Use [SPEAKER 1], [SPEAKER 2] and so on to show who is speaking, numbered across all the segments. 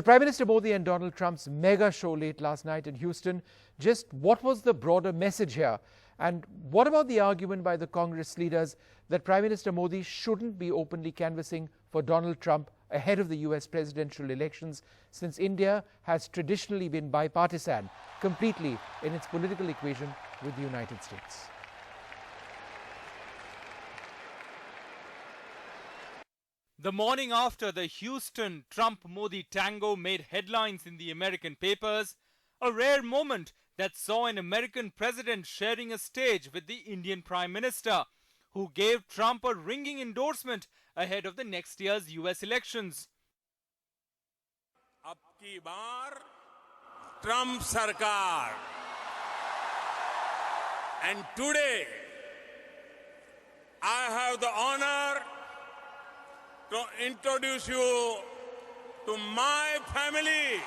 [SPEAKER 1] Prime Minister Modi and Donald Trump's mega show late last night in Houston. Just what was the broader message here? And what about the argument by the Congress leaders that Prime Minister Modi shouldn't be openly canvassing for Donald Trump ahead of the US presidential elections, since India has traditionally been bipartisan completely in its political equation with the United States?
[SPEAKER 2] The morning after the Houston Trump-Modi tango made headlines in the American papers, a rare moment that saw an American president sharing a stage with the Indian Prime Minister, who gave Trump a ringing endorsement ahead of the next year's US elections.
[SPEAKER 3] Ab ki baar Trump sarkar. And today I have the honor to introduce you to my family.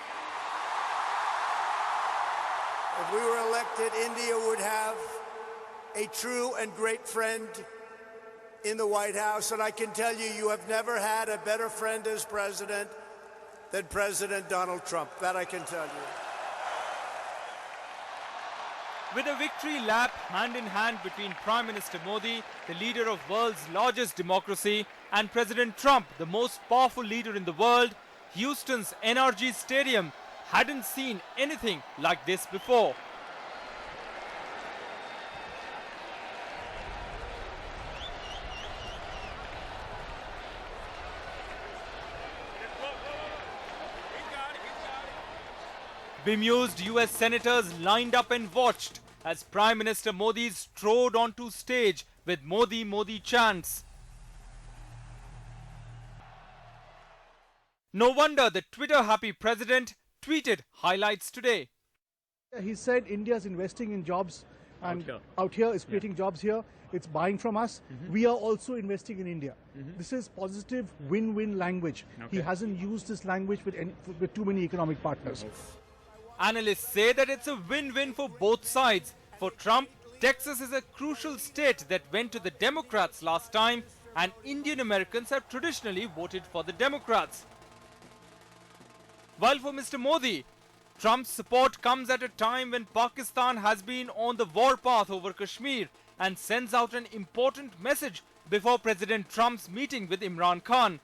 [SPEAKER 4] If we were elected, India would have a true and great friend in the White House. And I can tell you, you have never had a better friend as president than President Donald Trump. That I can tell you.
[SPEAKER 2] With a victory lap hand in hand between Prime Minister Modi, the leader of the world's largest democracy, and President Trump, the most powerful leader in the world, Houston's NRG Stadium hadn't seen anything like this before. Bemused US senators lined up and watched as Prime Minister Modi strode onto stage with Modi Modi chants. No wonder the Twitter-happy president tweeted highlights today.
[SPEAKER 5] He said India's investing in jobs and out here is creating jobs here. It's buying from us. We are also investing in India. This is positive win-win language. He hasn't used this language with too many economic partners.
[SPEAKER 2] Analysts say that it's a win-win for both sides. For Trump, Texas is a crucial state that went to the Democrats last time, and Indian Americans have traditionally voted for the Democrats. While for Mr. Modi, Trump's support comes at a time when Pakistan has been on the warpath over Kashmir and sends out an important message before President Trump's meeting with Imran Khan.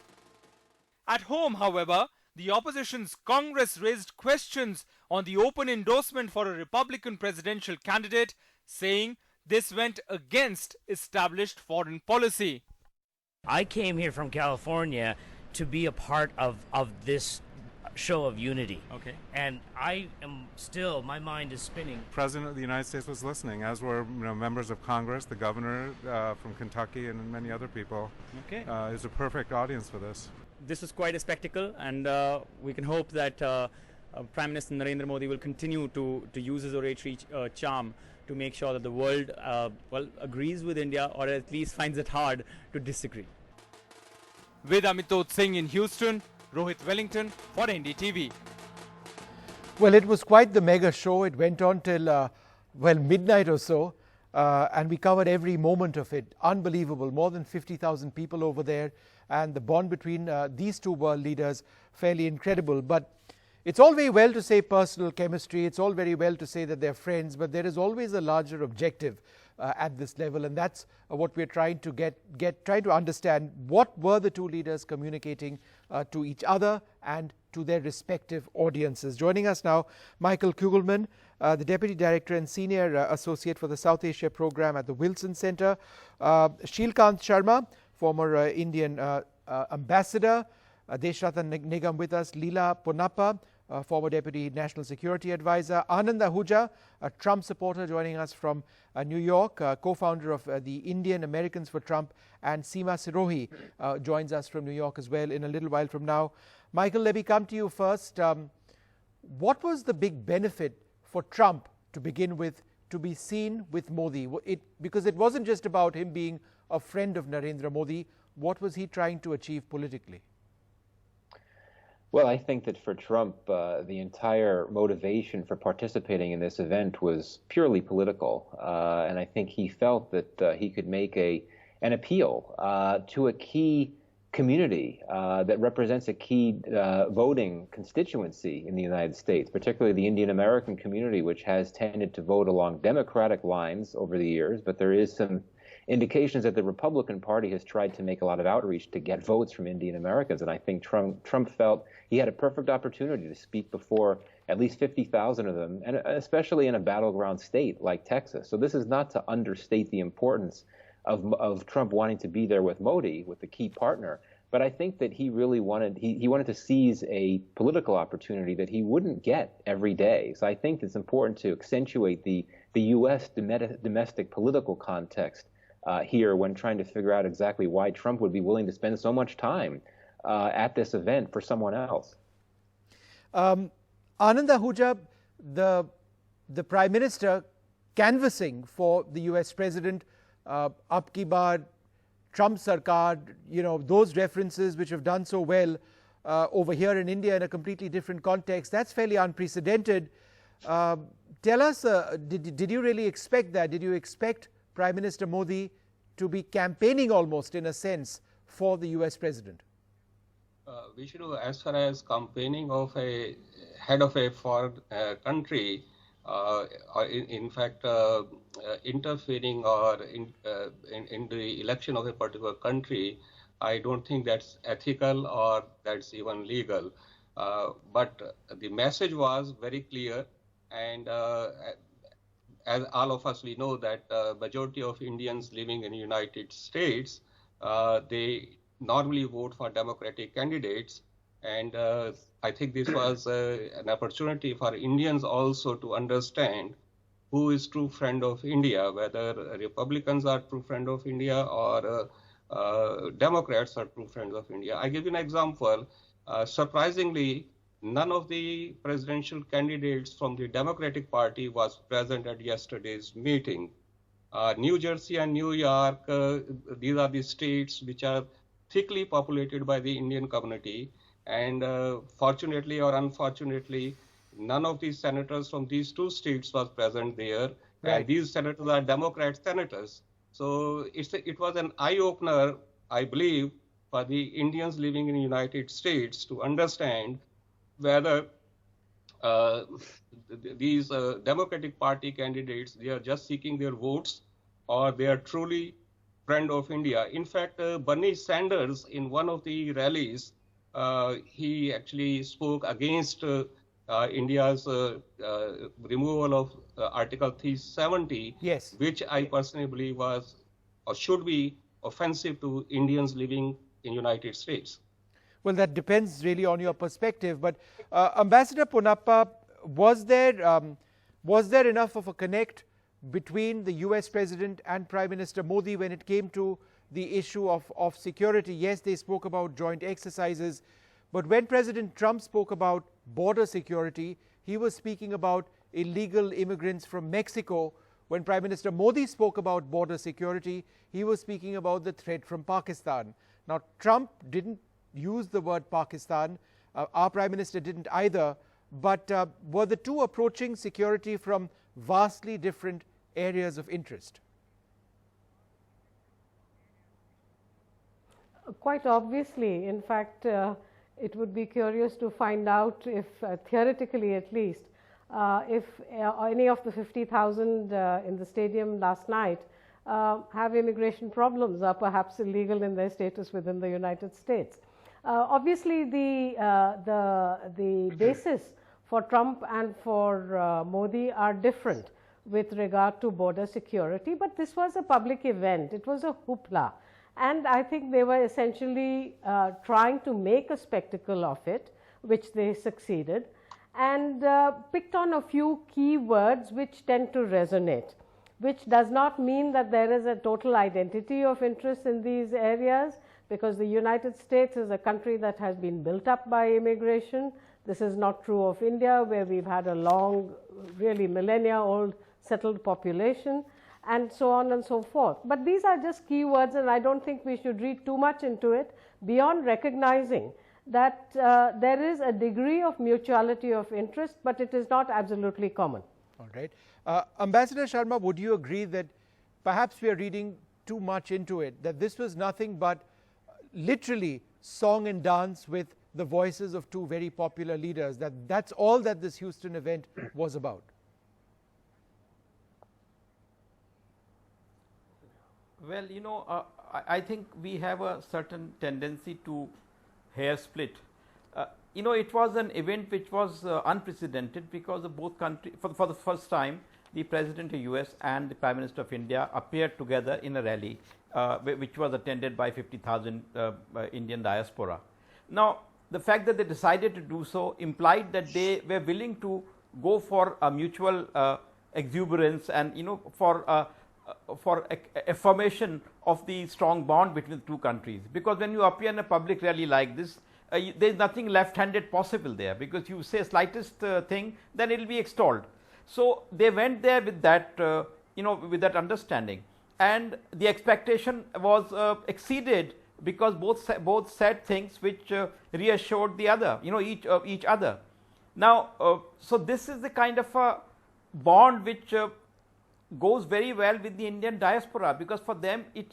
[SPEAKER 2] At home, however, the opposition's Congress raised questions on the open endorsement for a Republican presidential candidate, saying this went against established foreign policy.
[SPEAKER 6] I came here from California to be a part of this show of unity.
[SPEAKER 7] Okay.
[SPEAKER 6] And I am still, my mind is spinning.
[SPEAKER 8] The President of the United States was listening, as were members of Congress, the governor from Kentucky, and many other people.
[SPEAKER 7] Okay.
[SPEAKER 8] It's a perfect audience for this.
[SPEAKER 7] This is quite a spectacle, and we can hope that Prime Minister Narendra Modi will continue to use his oratory charm to make sure that the world agrees with India, or at least finds it hard to disagree.
[SPEAKER 2] With Amitoj Singh in Houston, Rohit Wellington for NDTV.
[SPEAKER 1] Well, it was quite the mega show. It went on till, midnight or so. And we covered every moment of it. Unbelievable. More than 50,000 people over there. And the bond between these two world leaders, fairly incredible. But it's all very well to say personal chemistry. It's all very well to say that they're friends. But there is always a larger objective at this level. And that's what we're trying to trying to understand. What were the two leaders communicating to each other and to their respective audiences? Joining us now, Michael Kugelman, the Deputy Director and Senior Associate for the South Asia Program at the Wilson Center. Shilkant Sharma, former Indian Ambassador. Deshratan Nigam with us. Leela Ponnappa, former Deputy National Security Advisor. Anand Ahuja, a Trump supporter, joining us from New York, co-founder of the Indian Americans for Trump. And Seema Sirohi joins us from New York as well in a little while from now. Michael, let me come to you first. What was the big benefit for Trump to begin with, to be seen with Modi? Because it wasn't just about him being a friend of Narendra Modi. What was he trying to achieve politically?
[SPEAKER 9] Well, I think that for Trump, the entire motivation for participating in this event was purely political. And I think he felt that he could make an appeal to a key community that represents a key voting constituency in the United States, particularly the Indian American community, which has tended to vote along Democratic lines over the years. But there is some indications that the Republican Party has tried to make a lot of outreach to get votes from Indian Americans. And I think Trump felt he had a perfect opportunity to speak before at least 50,000 of them, and especially in a battleground state like Texas. So this is not to understate the importance of Trump wanting to be there with Modi, with the key partner. But I think that he really wanted to seize a political opportunity that he wouldn't get every day. So I think it's important to accentuate the U.S. domestic political context here when trying to figure out exactly why Trump would be willing to spend so much time at this event for someone else.
[SPEAKER 1] Anand Ahuja, the Prime Minister canvassing for the U.S. President, Ab ki baar, Trump Sarkar, those references which have done so well over here in India in a completely different context, that's fairly unprecedented. Tell us, did you really expect that? Did you expect Prime Minister Modi to be campaigning almost in a sense for the US President?
[SPEAKER 10] Vishnu, as far as campaigning of a head of a foreign country, or in fact interfering or in the election of a particular country, I don't think that's ethical or that's even legal. But the message was very clear, and as all of us, we know that majority of Indians living in the United States, they normally vote for Democratic candidates. And I think this was an opportunity for Indians also to understand who is true friend of India, whether Republicans are true friend of India or Democrats are true friends of India. I give you an example. Surprisingly, none of the presidential candidates from the Democratic Party was present at yesterday's meeting. New Jersey and New York, these are the states which are thickly populated by the Indian community. And fortunately or unfortunately, none of these senators from these two states was present there. Right. And these senators are Democrat senators. So it was an eye-opener, I believe, for the Indians living in the United States to understand whether these Democratic Party candidates, they are just seeking their votes or they are truly friend of India. In fact, Bernie Sanders, in one of the rallies, he actually spoke against India's removal of Article 370, yes, which I personally believe was or should be offensive to Indians living in United States.
[SPEAKER 1] Well, that depends really on your perspective. But Ambassador Ponnappa, was there enough of a connect between the US President and Prime Minister Modi when it came to the issue of security? Yes, they spoke about joint exercises, but when President Trump spoke about border security, he was speaking about illegal immigrants from Mexico. When Prime Minister Modi spoke about border security, he was speaking about the threat from Pakistan. Now, Trump didn't use the word Pakistan. Our Prime Minister didn't either. But were the two approaching security from vastly different areas of interest?
[SPEAKER 11] Quite obviously. In fact, it would be curious to find out if, theoretically at least, if any of the 50,000 in the stadium last night have immigration problems, or perhaps illegal in their status within the United States. Obviously, the basis for Trump and for Modi are different with regard to border security, but this was a public event. It was a hoopla. And I think they were essentially trying to make a spectacle of it, which they succeeded, and picked on a few key words which tend to resonate, which does not mean that there is a total identity of interest in these areas, because the United States is a country that has been built up by immigration. This is not true of India, where we've had a long, really millennia-old settled population, and so on and so forth. But these are just keywords, and I don't think we should read too much into it beyond recognizing that there is a degree of mutuality of interest, but it is not absolutely common.
[SPEAKER 1] All right. Ambassador Sharma, would you agree that perhaps we are reading too much into it, that this was nothing but literally song and dance with the voices of two very popular leaders. That's all that this Houston event was about.
[SPEAKER 12] Well, you know, I think we have a certain tendency to hair split. You know, it was an event which was unprecedented because of both countries. For the first time, the President of US and the Prime Minister of India appeared together in a rally, which was attended by 50,000 Indian diaspora. Now, the fact that they decided to do so implied that they were willing to go for a mutual exuberance and, you know, for affirmation of the strong bond between the two countries. Because when you appear in a public rally like this, there is nothing left-handed possible there, because you say slightest thing, then it will be extolled. So they went there with that, you know, with that understanding, and the expectation was exceeded, because both said things which reassured the other, you know, each other. Now, so this is the kind of a bond which goes very well with the Indian diaspora, because for them it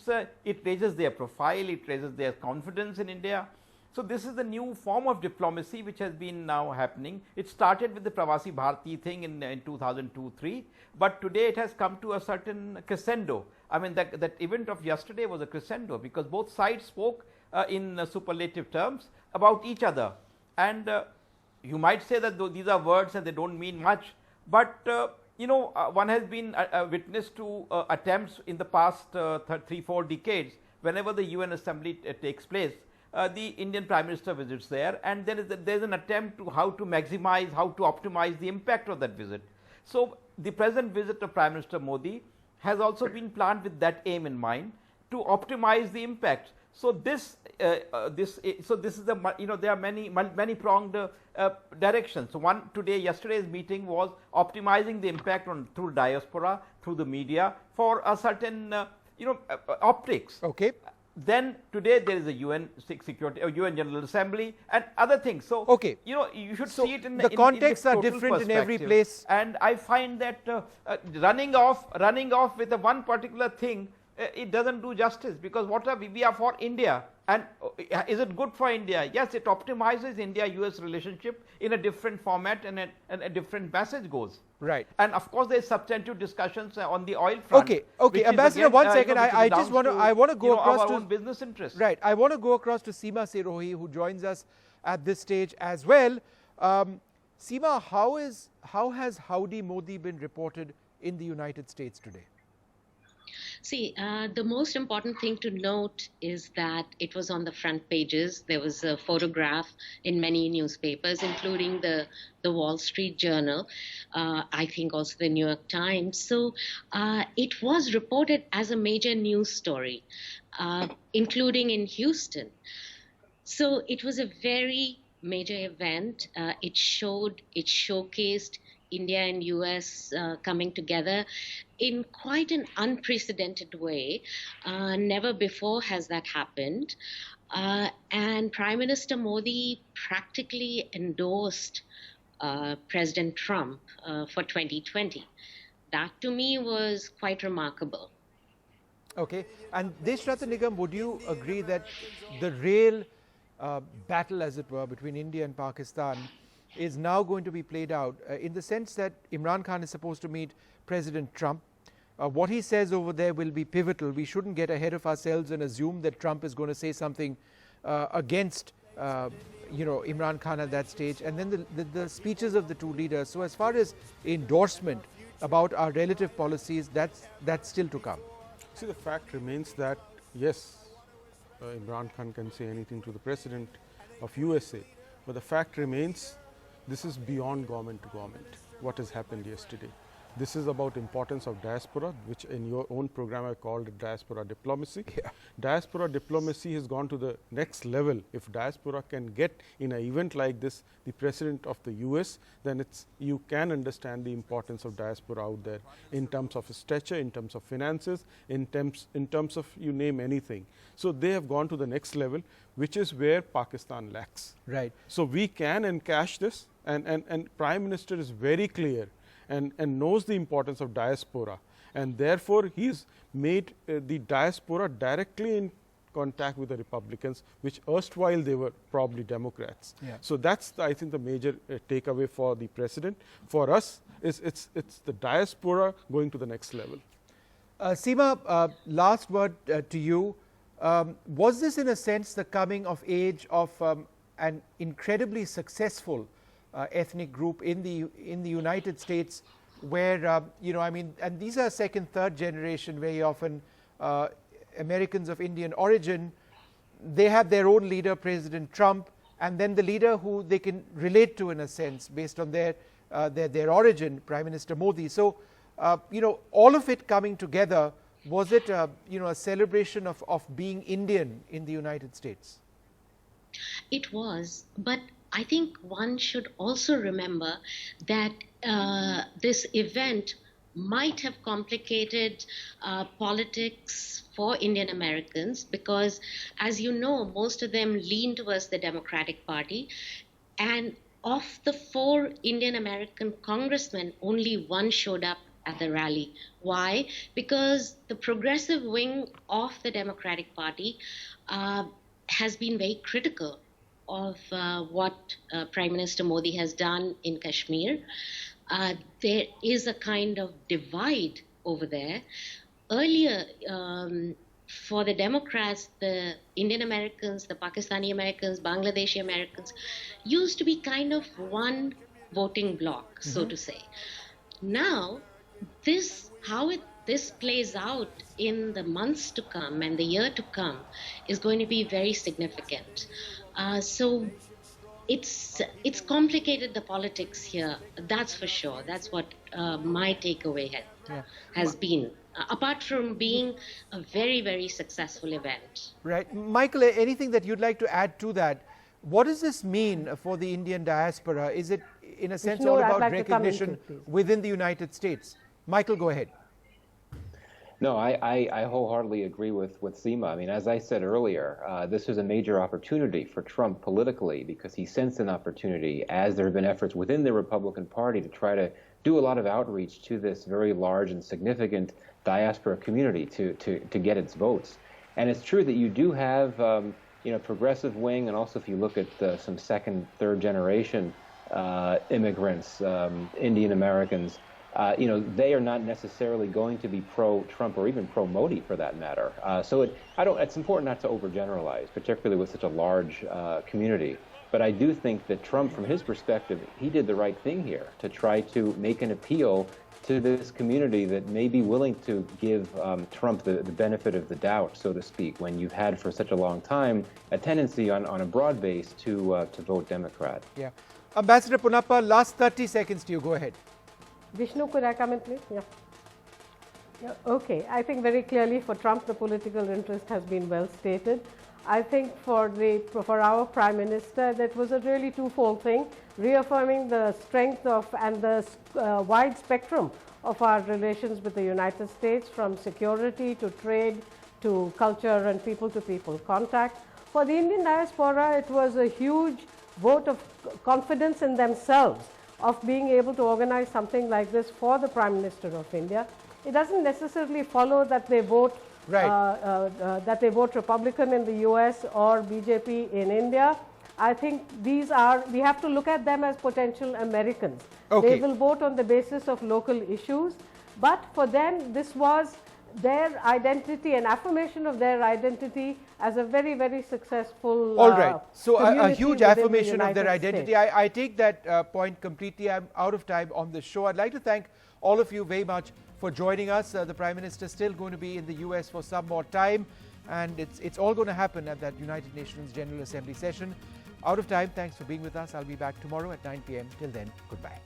[SPEAKER 12] raises their profile, it raises their confidence in India. So this is the new form of diplomacy which has been now happening. It started with the Pravasi Bharati thing in 2002-03, but today it has come to a certain crescendo. I mean, that event of yesterday was a crescendo, because both sides spoke in superlative terms about each other. And you might say that these are words and they don't mean much, but you know, one has been witness to attempts in the past 3-4 decades. Whenever the UN Assembly takes place, the Indian Prime Minister visits there, and there is an attempt to how to maximize, how to optimize the impact of that visit. So the present visit of Prime Minister Modi has also been planned with that aim in mind, to optimize the impact. So this is the, you know, there are many pronged directions. So yesterday's meeting was optimizing the impact through diaspora, through the media, for a certain you know, optics.
[SPEAKER 1] Okay.
[SPEAKER 12] Then today there is a UN Security, UN General Assembly, and other things. So
[SPEAKER 1] okay,
[SPEAKER 12] you know, you should see it in the
[SPEAKER 1] contexts are different in every place.
[SPEAKER 12] And I find that running off with one particular thing, it doesn't do justice, because we are for India, and is it good for India? Yes, it optimizes India-US relationship in a different format, and a different message goes.
[SPEAKER 1] Right.
[SPEAKER 12] And of course, there is substantive discussions on the oil front.
[SPEAKER 1] Okay, Ambassador, again, 1 second. I just want to go across to
[SPEAKER 12] our own business interests.
[SPEAKER 1] Right. I want to go across to Seema Sirohi, who joins us at this stage as well. Seema, how has Howdy Modi been reported in the United States today?
[SPEAKER 13] See, the most important thing to note is that it was on the front pages. There was a photograph in many newspapers, including the Wall Street Journal, I think also the New York Times. So it was reported as a major news story, including in Houston. So it was a very major event. It showcased India and US coming together in quite an unprecedented way. Never before has that happened. And Prime Minister Modi practically endorsed President Trump for 2020. That to me was quite remarkable.
[SPEAKER 1] Okay. And Deshrata Nigam, would you agree that the real battle, as it were, between India and Pakistan is now going to be played out in the sense that Imran Khan is supposed to meet President Trump? What he says over there will be pivotal. We shouldn't get ahead of ourselves and assume that Trump is going to say something against you know, Imran Khan at that stage. And then the speeches of the two leaders. So as far as endorsement about our relative policies, that's still to come.
[SPEAKER 14] See, the fact remains that yes, Imran Khan can say anything to the President of USA, but the fact remains this is beyond government to government, what has happened yesterday. This is about importance of diaspora, which in your own program I called it diaspora diplomacy.
[SPEAKER 1] Yeah.
[SPEAKER 14] Diaspora diplomacy has gone to the next level. If diaspora can get in an event like this the President of the US, then you can understand the importance of diaspora out there in terms of stature, in terms of finances, in terms of you name anything. So they have gone to the next level, which is where Pakistan lacks.
[SPEAKER 1] Right.
[SPEAKER 14] So we can encash this, and Prime Minister is very clear and knows the importance of diaspora, and therefore he's made the diaspora directly in contact with the Republicans, which erstwhile they were probably Democrats.
[SPEAKER 1] Yeah.
[SPEAKER 14] So that's, I think, the major takeaway for the president. For us, it's the diaspora going to the next level.
[SPEAKER 1] Seema, last word to you. Was this, in a sense, the coming of age of an incredibly successful ethnic group in the United States, where you know, I mean, and these are second, third generation very often Americans of Indian origin. They have their own leader, President Trump, and then the leader who they can relate to, in a sense, based on their origin, Prime Minister Modi. So, you know, all of it coming together, was it you know, a celebration of being Indian in the United States?
[SPEAKER 13] It was, but I think one should also remember that this event might have complicated politics for Indian Americans because, as you know, most of them lean towards the Democratic Party. And of the 4 Indian American congressmen, only one showed up at the rally. Why? Because the progressive wing of the Democratic Party has been very critical of what Prime Minister Modi has done in Kashmir. There is a kind of divide over there. Earlier, for the Democrats, the Indian Americans, the Pakistani Americans, Bangladeshi Americans used to be kind of one voting bloc, so to say. Now, this plays out in the months to come and the year to come is going to be very significant. So it's complicated the politics here, that's for sure. That's what my takeaway has been, apart from being a very, very successful event.
[SPEAKER 1] Right. Michael, anything that you'd like to add to that? What does this mean for the Indian diaspora? Is it, in a sense, all about recognition within the United States? Michael, go ahead.
[SPEAKER 9] No, I wholeheartedly agree with Seema. I mean, as I said earlier, this was a major opportunity for Trump politically because he sensed an opportunity, as there have been efforts within the Republican Party to try to do a lot of outreach to this very large and significant diaspora community to get its votes. And it's true that you do have, you know, progressive wing, and also if you look at some second, third generation immigrants, Indian Americans, you know, they are not necessarily going to be pro-Trump or even pro-Modi for that matter. So it's important not to overgeneralize, particularly with such a large community. But I do think that Trump, from his perspective, he did the right thing here to try to make an appeal to this community that may be willing to give Trump the benefit of the doubt, so to speak, when you've had for such a long time a tendency on a broad base to vote Democrat.
[SPEAKER 1] Yeah. Ambassador Punappa, last 30 seconds to you. Go ahead.
[SPEAKER 11] Vishnu, could I come in, please? Yeah. Okay. I think very clearly for Trump, the political interest has been well stated. I think for our Prime Minister, that was a really twofold thing, reaffirming the strength of and the wide spectrum of our relations with the United States, from security to trade to culture and people-to-people contact. For the Indian diaspora, it was a huge vote of confidence in themselves of being able to organize something like this for the Prime Minister of India. It doesn't necessarily follow that they vote Republican in the US or BJP in India. I think we have to look at them as potential Americans.
[SPEAKER 1] Okay.
[SPEAKER 11] They will vote on the basis of local issues, but for them this was their identity, an affirmation of their identity as a very, very successful
[SPEAKER 1] All right. So a huge affirmation
[SPEAKER 11] the
[SPEAKER 1] of their identity. I take that point completely. I'm out of time on the show. I'd like to thank all of you very much for joining us. The Prime Minister is still going to be in the US for some more time, and it's all going to happen at that United Nations General Assembly session. Out of time. Thanks for being with us. I'll be back tomorrow at 9 p.m. Till then, goodbye.